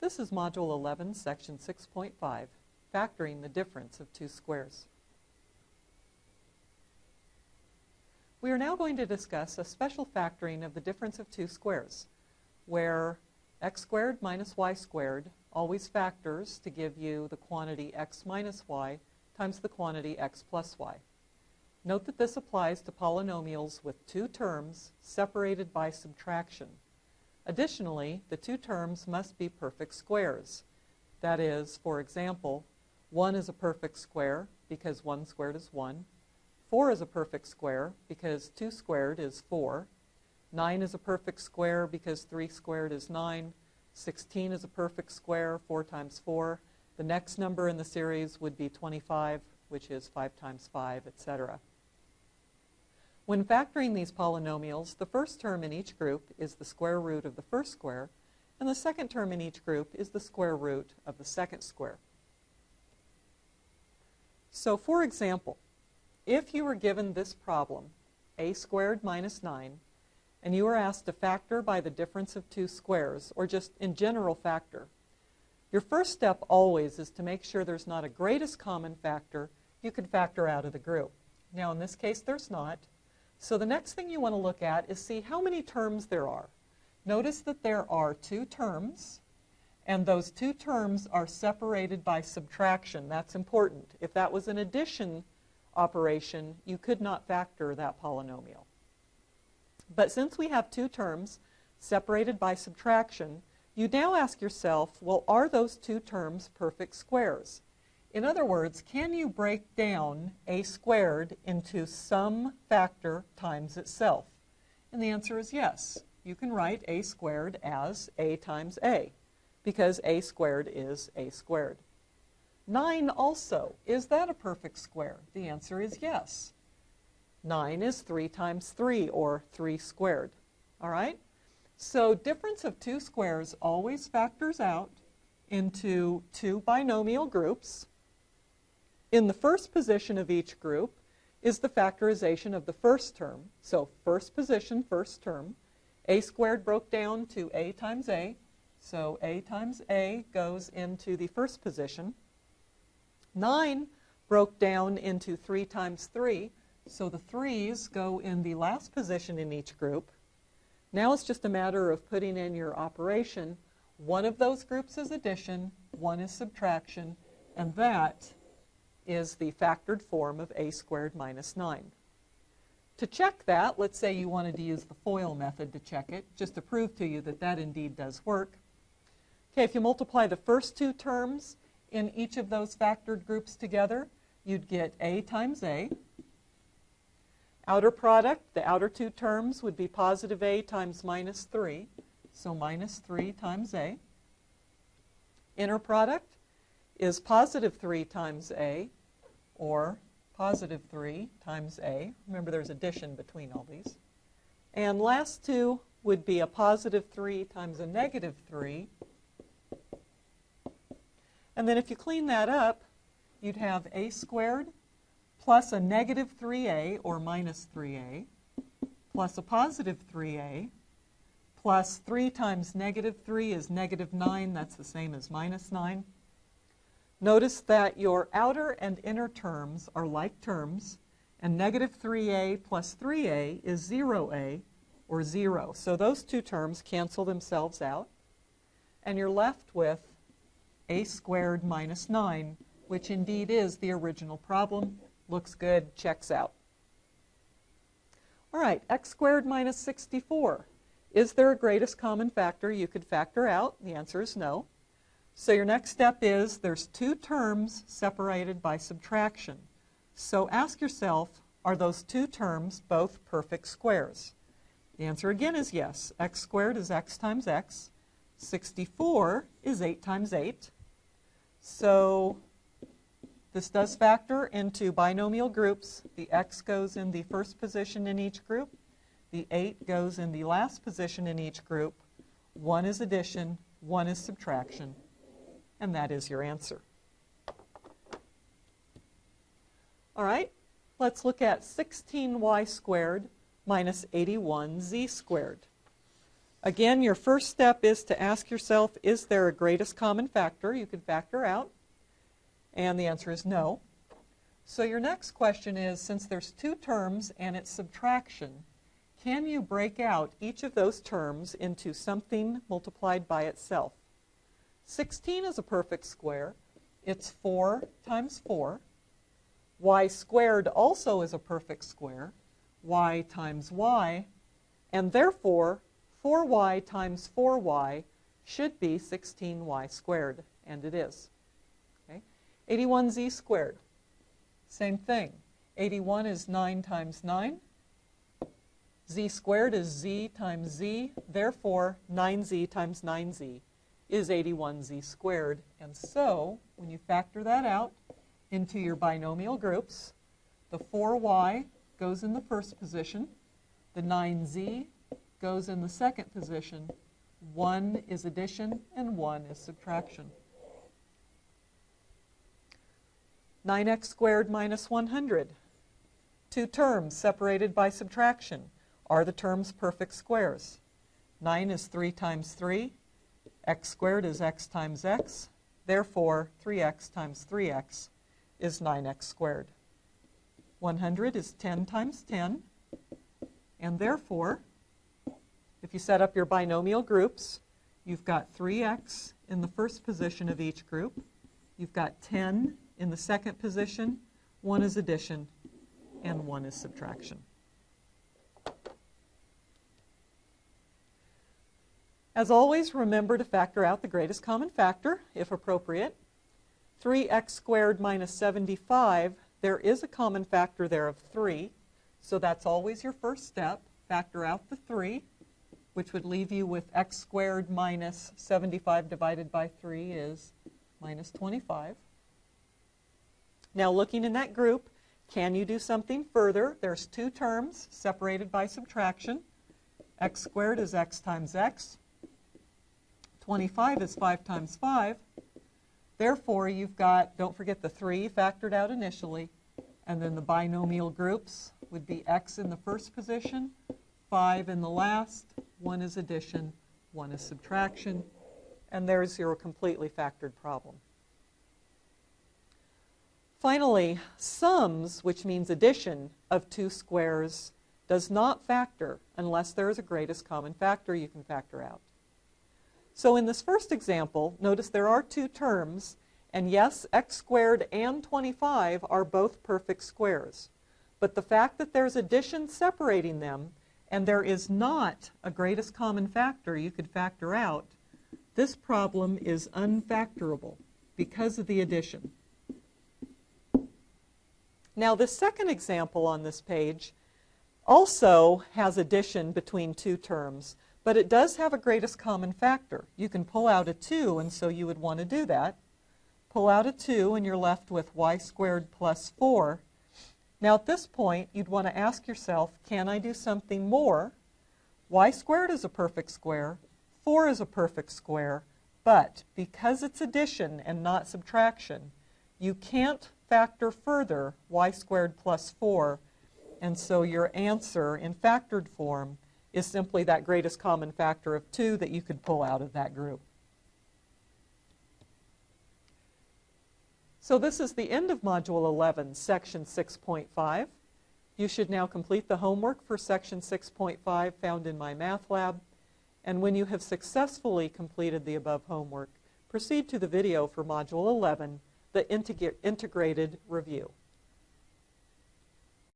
This is Module 11, Section 6.5, Factoring the Difference of Two Squares. We are now going to discuss a special factoring of the difference of two squares, where x squared minus y squared always factors to give you the quantity x minus y times the quantity x plus y. Note that this applies to polynomials with two terms separated by subtraction. Additionally, the two terms must be perfect squares. That is, for example, 1 is a perfect square because 1 squared is 1. 4 is a perfect square because 2 squared is 4. 9 is a perfect square because 3 squared is 9. 16 is a perfect square, 4 times 4. The next number in the series would be 25, which is 5 times 5, etc. When factoring these polynomials, the first term in each group is the square root of the first square, and the second term in each group is the square root of the second square. So, for example, if you were given this problem, a squared minus 9, and you were asked to factor by the difference of two squares, or just in general factor, your first step always is to make sure there's not a greatest common factor you could factor out of the group. Now, in this case, there's not. So the next thing you want to look at is see how many terms there are. Notice that there are two terms, and those two terms are separated by subtraction. That's important. If that was an addition operation, you could not factor that polynomial. But since we have two terms separated by subtraction, you now ask yourself, well, are those two terms perfect squares? In other words, can you break down a squared into some factor times itself? And the answer is yes. You can write a squared as a times a, because a squared is a squared. 9 also, is that a perfect square? The answer is yes. 9 is 3 times 3, or 3 squared. All right? So difference of two squares always factors out into two binomial groups. In the first position of each group is the factorization of the first term. So first position, first term. A squared broke down to a times a. So a times a goes into the first position. 9 broke down into 3 times 3. So the 3's go in the last position in each group. Now it's just a matter of putting in your operation. One of those groups is addition, one is subtraction, and that is the factored form of a squared minus 9. To check that, let's say you wanted to use the FOIL method to check it, just to prove to you that that indeed does work. Okay, if you multiply the first two terms in each of those factored groups together, you'd get a times a. Outer product, the outer two terms would be positive a times minus 3, so minus 3 times a. Inner product is positive 3 times a, or positive 3 times a. Remember, there's addition between all these. And last two would be a positive 3 times a negative 3. And then if you clean that up, you'd have a squared plus a negative 3a, or minus 3a, plus a positive 3a, plus 3 times negative 3 is negative 9. That's the same as minus 9. Notice that your outer and inner terms are like terms, and negative 3a plus 3a is 0a, or 0. So those two terms cancel themselves out, and you're left with a squared minus 9, which indeed is the original problem. Looks good, checks out. All right, x squared minus 64. Is there a greatest common factor you could factor out? The answer is no. So your next step is there's two terms separated by subtraction. So ask yourself, are those two terms both perfect squares? The answer again is yes. X squared is x times x. 64 is 8 times 8. So this does factor into binomial groups. The x goes in the first position in each group. The 8 goes in the last position in each group. 1 is addition, 1 is subtraction. And that is your answer. All right, let's look at 16y squared minus 81z squared. Again, your first step is to ask yourself, is there a greatest common factor you can factor out? And the answer is no. So your next question is, since there's two terms and it's subtraction, can you break out each of those terms into something multiplied by itself? 16 is a perfect square. It's 4 times 4. Y squared also is a perfect square. Y times y. And therefore, 4y times 4y should be 16y squared. And it is. Okay? 81z squared. Same thing. 81 is 9 times 9. Z squared is z times z. Therefore, 9z times 9z is 81z squared. And so, when you factor that out into your binomial groups, the 4y goes in the first position. The 9z goes in the second position. 1 is addition and 1 is subtraction. 9x squared minus 100. Two terms separated by subtraction. Are the terms perfect squares? 9 is 3 times 3. X squared is x times x. Therefore, 3x times 3x is 9x squared. 100 is 10 times 10. And therefore, if you set up your binomial groups, you've got 3x in the first position of each group. You've got 10 in the second position. 1 is addition, and 1 is subtraction. As always, remember to factor out the greatest common factor, if appropriate. 3x squared minus 75, there is a common factor there of 3, so that's always your first step. Factor out the 3, which would leave you with x squared minus 75 divided by 3 is minus 25. Now looking in that group, can you do something further? There's two terms separated by subtraction. X squared is x times x. 25 is 5 times 5. Therefore, you've got, don't forget the 3 factored out initially, and then the binomial groups would be x in the first position, 5 in the last, 1 is addition, 1 is subtraction, and there's your completely factored problem. Finally, sums, which means addition of two squares, does not factor unless there is a greatest common factor you can factor out. So in this first example, notice there are two terms, and yes, x squared and 25 are both perfect squares. But the fact that there's addition separating them, and there is not a greatest common factor you could factor out, this problem is unfactorable because of the addition. Now, this second example on this page also has addition between two terms, but it does have a greatest common factor. You can pull out a 2, and so you would want to do that. Pull out a 2, and you're left with y squared plus 4. Now, at this point, you'd want to ask yourself, can I do something more? Y squared is a perfect square. 4 is a perfect square. But because it's addition and not subtraction, you can't factor further y squared plus 4, and so your answer in factored form is simply that greatest common factor of 2 that you could pull out of that group. So this is the end of Module 11, Section 6.5. You should now complete the homework for Section 6.5 found in my math lab, and when you have successfully completed the above homework, proceed to the video for Module 11, the integrated review.